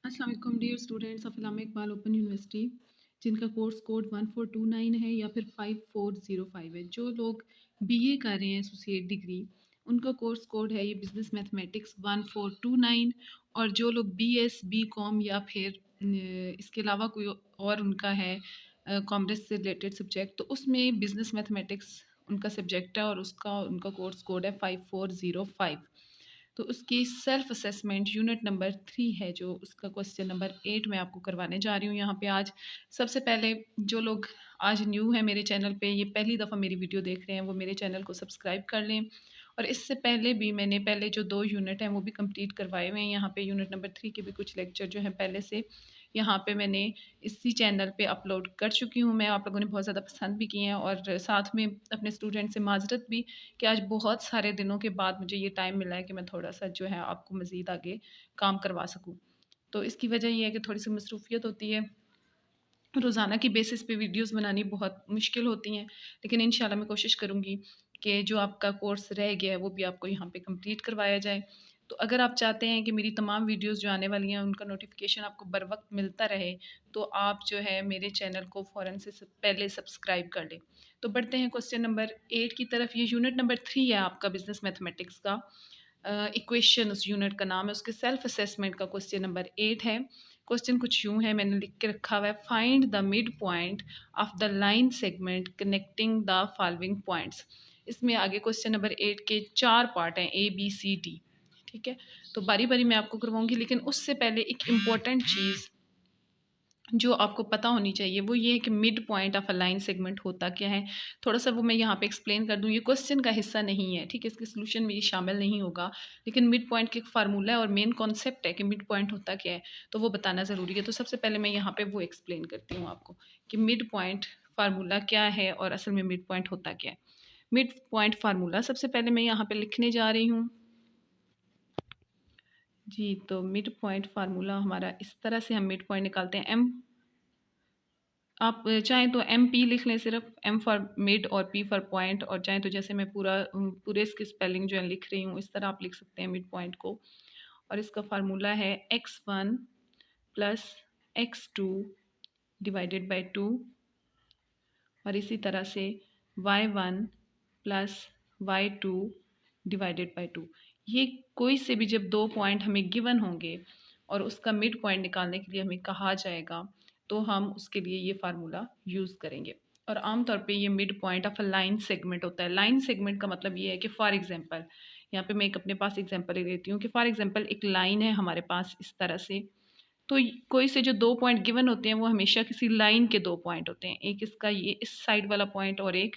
अस्सलाम वालेकुम dear students of Allama Iqbal open university, जिनका कोर्स कोड 1429 है या फिर 5405 है। जो लोग बीए कर रहे हैं एसोसिएट डिग्री, उनका कोर्स कोड है ये बिज़नेस मैथमेटिक्स 1429। और जो लोग बीएस बीकॉम या फिर इसके अलावा कोई और उनका है कॉमर्स से रिलेटेड सब्जेक्ट, तो उसमें बिज़नेस मैथमेटिक्स उनका सब्जेक्ट है और उसका उनका कोर्स कोड है 5405। तो उसकी सेल्फ असेसमेंट यूनिट नंबर 3 है, जो उसका क्वेश्चन नंबर 8 मैं आपको करवाने जा रही हूँ यहाँ पे आज। सबसे पहले जो लोग आज न्यू है मेरे चैनल पे, ये पहली दफ़ा मेरी वीडियो देख रहे हैं, वो मेरे चैनल को सब्सक्राइब कर लें। और इससे पहले भी मैंने पहले जो 2 यूनिट हैं वो भी कंप्लीट करवाए हुए हैं। यहाँ पे यूनिट नंबर 3 के भी कुछ लेक्चर जो हैं पहले से यहाँ पे मैंने इसी चैनल पे अपलोड कर चुकी हूँ। मैं आप लोगों ने बहुत ज़्यादा पसंद भी किए हैं, और साथ में अपने स्टूडेंट से माज़रत भी कि आज बहुत सारे दिनों के बाद मुझे ये टाइम मिला है कि मैं थोड़ा-सा जो है आपको मज़ीद आगे काम करवा सकूँ। तो इसकी वजह ये है कि थोड़ी-सी मसरूफ़ियत होती है। रोज़ाना की बेसिस पे वीडियोज़ बनानी बहुत मुश्किल होती हैं, लेकिन इंशाल्लाह मैं कोशिश करूँगी कि जो आपका कोर्स रह गया है वो भी आपको यहाँ पे कंप्लीट करवाया जाए। तो अगर आप चाहते हैं कि मेरी तमाम वीडियोज़ जो आने वाली हैं उनका नोटिफ़िकेशन आपको बर वक़्त मिलता रहे, तो आप जो है मेरे चैनल को फ़ौरन से पहले सब्सक्राइब कर लें। तो बढ़ते हैं क्वेश्चन नंबर 8 की तरफ। ये यूनिट नंबर 3 है आपका बिज़नेस मैथमेटिक्स का। इक्वेशन उस यूनिट का नाम है, उसके सेल्फ असेसमेंट का क्वेश्चन नंबर 8 है। क्वेश्चन कुछ यूँ है, मैंने लिख के रखा हुआ है, find the mid point of the line segment connecting the following points. इसमें आगे क्वेश्चन नंबर 8 के 4 पार्ट हैं, ए बी सी डी। ठीक है, तो बारी बारी मैं आपको करवाऊंगी, लेकिन उससे पहले एक इम्पॉर्टेंट चीज़ जो आपको पता होनी चाहिए वो ये है कि mid point of a line segment होता क्या है। थोड़ा सा वो मैं यहाँ पे एक्सप्लेन कर दूँ, ये क्वेश्चन का हिस्सा नहीं है, ठीक है, इसके सोल्यूशन में ये शामिल नहीं होगा, लेकिन मिड पॉइंट की एक फार्मूला है और मेन कॉन्सेप्ट है कि मिड पॉइंट होता क्या है, तो वो बताना ज़रूरी है। तो सबसे पहले मैं यहाँ पे वो एक्सप्लेन करती हूँ आपको कि मिड पॉइंट फार्मूला क्या है और असल में मिड पॉइंट होता क्या है। मिड पॉइंट फार्मूला सबसे पहले मैं यहाँ पे लिखने जा रही हूँ जी। तो मिड पॉइंट फार्मूला हमारा इस तरह से हम मिड पॉइंट निकालते हैं। एम, आप चाहें तो एम पी लिख लें, सिर्फ एम फॉर मिड और पी फॉर पॉइंट, और चाहें तो जैसे मैं पूरे इसकी स्पेलिंग जो है लिख रही हूँ इस तरह आप लिख सकते हैं मिड पॉइंट को। और इसका फार्मूला है x1 plus x2 divided by 2, और इसी तरह से y1 plus y2 divided by 2। ये कोई से भी जब 2 पॉइंट हमें गिवन होंगे और उसका मिड पॉइंट निकालने के लिए हमें कहा जाएगा, तो हम उसके लिए ये फार्मूला यूज़ करेंगे। और आमतौर पे ये mid point of a line segment होता है। लाइन सेगमेंट का मतलब ये है कि फॉर एग्जांपल, यहाँ पे मैं एक अपने पास एग्जांपल ले लेती हूँ कि फॉर एग्जांपल एक लाइन है हमारे पास इस तरह से। तो कोई से जो 2 पॉइंट गिवन होते हैं वो हमेशा किसी लाइन के 2 पॉइंट होते हैं। एक इसका ये इस साइड वाला पॉइंट और एक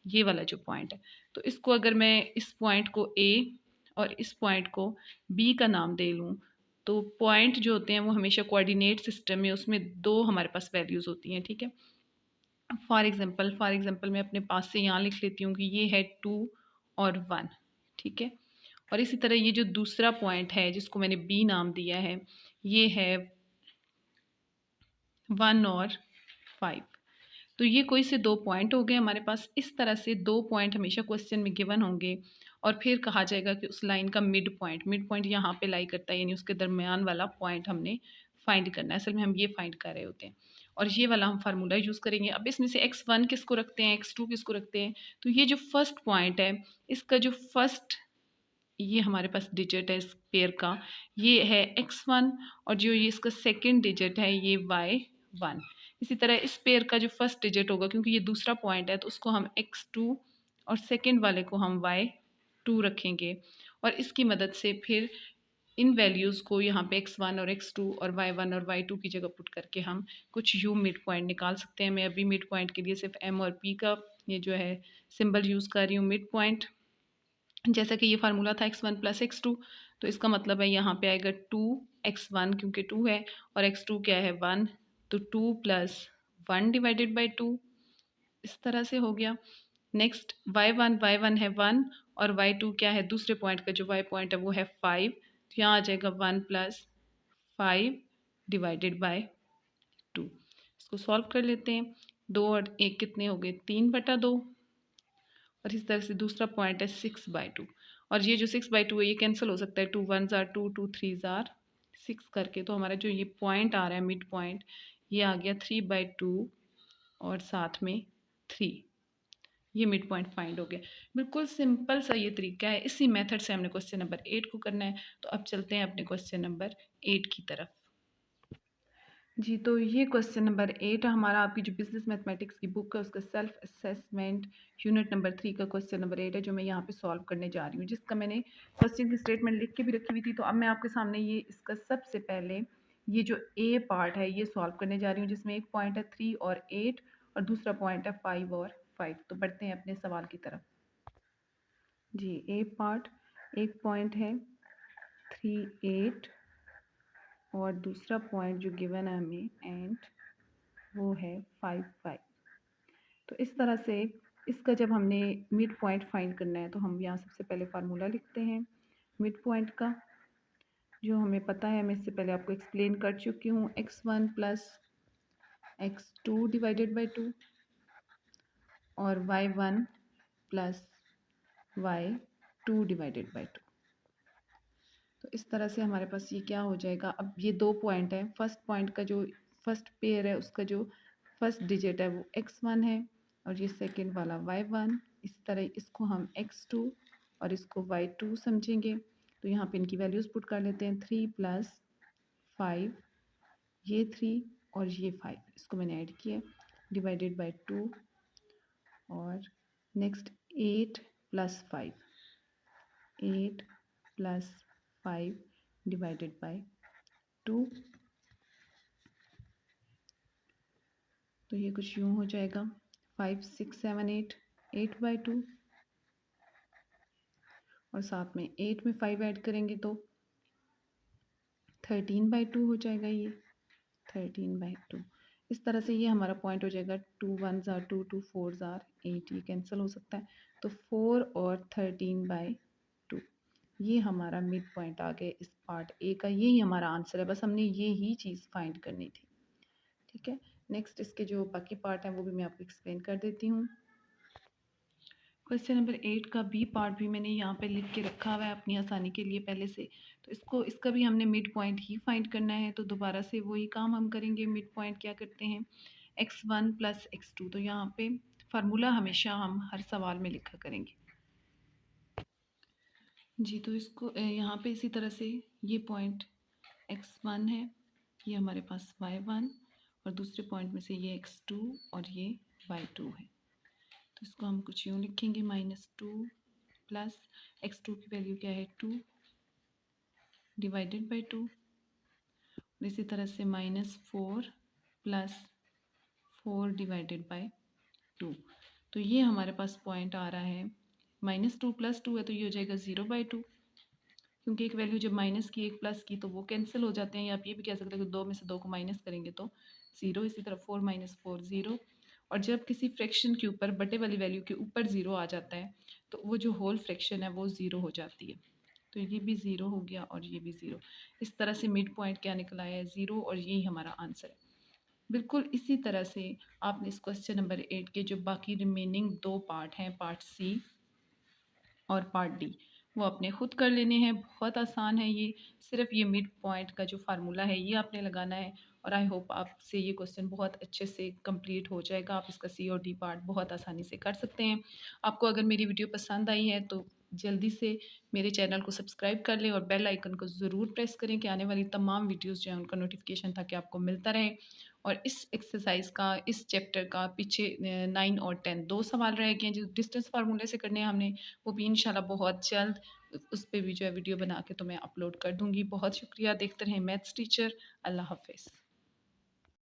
ये वाला जो पॉइंट है। तो इसको अगर मैं इस पॉइंट को ए और इस पॉइंट को बी का नाम दे लूँ, तो पॉइंट जो होते हैं वो हमेशा कोऑर्डिनेट सिस्टम में उसमें 2 हमारे पास वैल्यूज़ होती हैं, ठीक है। फॉर एग्ज़ाम्पल मैं अपने पास से यहाँ लिख लेती हूँ कि ये है 2 और 1, ठीक है। और इसी तरह ये जो दूसरा पॉइंट है जिसको मैंने बी नाम दिया है, ये है 1 और 5। तो ये कोई से 2 पॉइंट हो गए हमारे पास। इस तरह से 2 पॉइंट हमेशा क्वेश्चन में गिवन होंगे और फिर कहा जाएगा कि उस लाइन का मिड पॉइंट यहाँ पे लाई करता है, यानी उसके दरमियान वाला पॉइंट हमने फाइंड करना है। असल में हम ये फाइंड कर रहे होते हैं और ये वाला हम फार्मूला यूज़ करेंगे। अब इसमें से x1 किसको रखते हैं, x2 किसको रखते हैं, तो ये जो फर्स्ट पॉइंट है इसका जो फर्स्ट ये हमारे पास डिजिट है इस पेयर का, ये है x1, और जो ये इसका सेकंड डिजिट है ये y1। इसी तरह इस पेयर का जो फर्स्ट डिजिट होगा, क्योंकि ये दूसरा पॉइंट है, तो उसको हम x2 और सेकंड वाले को हम y2 रखेंगे। और इसकी मदद से फिर इन वैल्यूज़ को यहाँ पे x1 और x2 और y1 और y2 की जगह पुट करके हम कुछ यू मिड पॉइंट निकाल सकते हैं। मैं अभी मिड पॉइंट के लिए सिर्फ m और p का ये जो है सिंबल यूज़ कर रही हूँ मिड पॉइंट। जैसा कि ये फार्मूला था x1 प्लस x2, तो इसका मतलब है यहाँ पे आएगा 2x1 क्योंकि 2 है, और x2 क्या है 1, तो 2 प्लस 1 डिवाइडेड बाई 2, इस तरह से हो गया। नेक्स्ट y1 है 1, और y2 क्या है, दूसरे पॉइंट का जो y पॉइंट है वो है 5, तो यहाँ आ जाएगा 1 प्लस 5 डिवाइडेड बाई 2। इसको सॉल्व कर लेते हैं। 2 और 1 कितने हो गए, 3/2, और इस तरह से दूसरा पॉइंट है 6/2, और ये जो 6/2 है ये कैंसिल हो सकता है, 2 1 ज़ार 2, 2 3 ज़ार 6 करके, तो हमारा जो ये पॉइंट आ रहा है मिड पॉइंट, ये आ गया 3/2 और साथ में 3। ये मिड पॉइंट फाइंड हो गया। बिल्कुल सिंपल सा ये तरीका है, इसी मेथड से हमने क्वेश्चन नंबर 8 को करना है। तो अब चलते हैं अपने क्वेश्चन नंबर 8 की तरफ। जी, तो ये क्वेश्चन नंबर 8 हमारा आपकी जो बिजनेस मैथमेटिक्स की बुक है उसका सेल्फ असेसमेंट यूनिट नंबर 3 का क्वेश्चन नंबर 8 है, जो मैं यहाँ पे सॉल्व करने जा रही हूँ, जिसका मैंने क्वेश्चन की स्टेटमेंट लिख के भी रखी हुई थी। तो अब मैं आपके सामने ये इसका सबसे पहले ये जो ए पार्ट है ये सॉल्व करने जा रही हूँ, जिसमें एक पॉइंट है 3 और 8 और दूसरा पॉइंट है 5 और 5। तो बढ़ते हैं अपने सवाल की तरफ। जी, ए पार्ट, एक पॉइंट है 3, 8 और दूसरा पॉइंट जो गिवन है हमें एंड वो है 5, 5। तो इस तरह से इसका जब हमने मिड पॉइंट फाइंड करना है तो हम यहाँ सबसे पहले फार्मूला लिखते हैं मिड पॉइंट का, जो हमें पता है। मैं इससे पहले आपको एक्सप्लेन कर चुकी हूँ, x1 plus x2 divided by 2 और y1 plus y2 divided by 2। तो इस तरह से हमारे पास ये क्या हो जाएगा। अब ये दो पॉइंट है, फर्स्ट पॉइंट का जो फर्स्ट पेयर है उसका जो फर्स्ट डिजिट है वो x1 है और ये सेकंड वाला y1। इस तरह इसको हम x2 और इसको y2 समझेंगे। तो यहाँ पे इनकी वैल्यूज पुट कर लेते हैं। 3 प्लस 5, ये 3 और ये 5, इसको मैंने ऐड किया डिवाइडेड बाई 2 और next 8 plus 5, 8 plus 5 divided by 2। तो ये कुछ यूँ हो जाएगा 5, 6, 7, 8, 8/2 और साथ में 8 में 5 ऐड करेंगे तो 13/2 हो जाएगा। ये 13/2। इस तरह से ये हमारा पॉइंट हो जाएगा। 2 1s are 2, 2 4s are 8, ये कैंसिल हो सकता है। तो 4 और 13/2 ये हमारा मिड पॉइंट आ गया इस पार्ट ए का। यही हमारा आंसर है, बस हमने ये ही चीज़ फाइंड करनी थी। ठीक है, नेक्स्ट इसके जो बाकी पार्ट हैं वो भी मैं आपको एक्सप्लेन कर देती हूँ। क्वेश्चन नंबर 8 का बी पार्ट भी मैंने यहाँ पे लिख के रखा हुआ है अपनी आसानी के लिए पहले से। तो इसका भी हमने मिड पॉइंट ही फाइंड करना है। तो दोबारा से वही काम हम करेंगे। मिड पॉइंट क्या करते हैं, x1 प्लस x2। तो यहाँ पे फार्मूला हमेशा हम हर सवाल में लिखा करेंगे। जी, तो इसको यहाँ पे इसी तरह से ये पॉइंट x1 है, ये हमारे पास y1 और दूसरे पॉइंट में से ये x2 और ये y2 है। तो इसको हम कुछ यूँ लिखेंगे -2 प्लस x2 की वैल्यू क्या है 2 डिवाइडेड बाई 2। इसी तरह से -4 प्लस 4 डिवाइडेड बाई 2। तो ये हमारे पास पॉइंट आ रहा है -2 प्लस 2 है तो ये हो जाएगा 0/2, क्योंकि एक वैल्यू जब माइनस की एक प्लस की तो वो कैंसिल हो जाते हैं। या आप ये भी कह सकते हैं कि 2 में से 2 को माइनस करेंगे तो 0। इसी तरह 4 - 4 0। और जब किसी फ्रैक्शन के ऊपर बटे वाली वैल्यू के ऊपर 0 आ जाता है तो वो जो होल फ्रैक्शन है वो 0 हो जाती है। तो ये भी 0 हो गया और ये भी 0। इस तरह से मिड पॉइंट क्या निकला है 0, और यही हमारा आंसर है। बिल्कुल इसी तरह से आपने इस क्वेश्चन नंबर 8 के जो बाकी रिमेनिंग दो पार्ट हैं, पार्ट सी और पार्ट डी, वो आपने खुद कर लेने हैं। बहुत आसान है ये, सिर्फ ये मिड पॉइंट का जो फार्मूला है ये आपने लगाना है। और आई होप आपसे ये क्वेश्चन बहुत अच्छे से कंप्लीट हो जाएगा। आप इसका सी और डी पार्ट बहुत आसानी से कर सकते हैं। आपको अगर मेरी वीडियो पसंद आई है तो जल्दी से मेरे चैनल को सब्सक्राइब कर लें और बेल आइकन को ज़रूर प्रेस करें कि आने वाली तमाम वीडियोज़ जो हैं उनका नोटिफिकेशन ताकि आपको मिलता रहे। और इस एक्सरसाइज का, इस चैप्टर का पीछे 9 और 10 दो सवाल रह गए हैं जो डिस्टेंस फार्मूले से करने हैं हमने, वो भी इंशाल्लाह बहुत जल्द उस पे भी जो है वीडियो बना के तो मैं अपलोड कर दूँगी। बहुत शुक्रिया, देखते रहें मैथ्स टीचर। अल्लाह हाफ़िज़।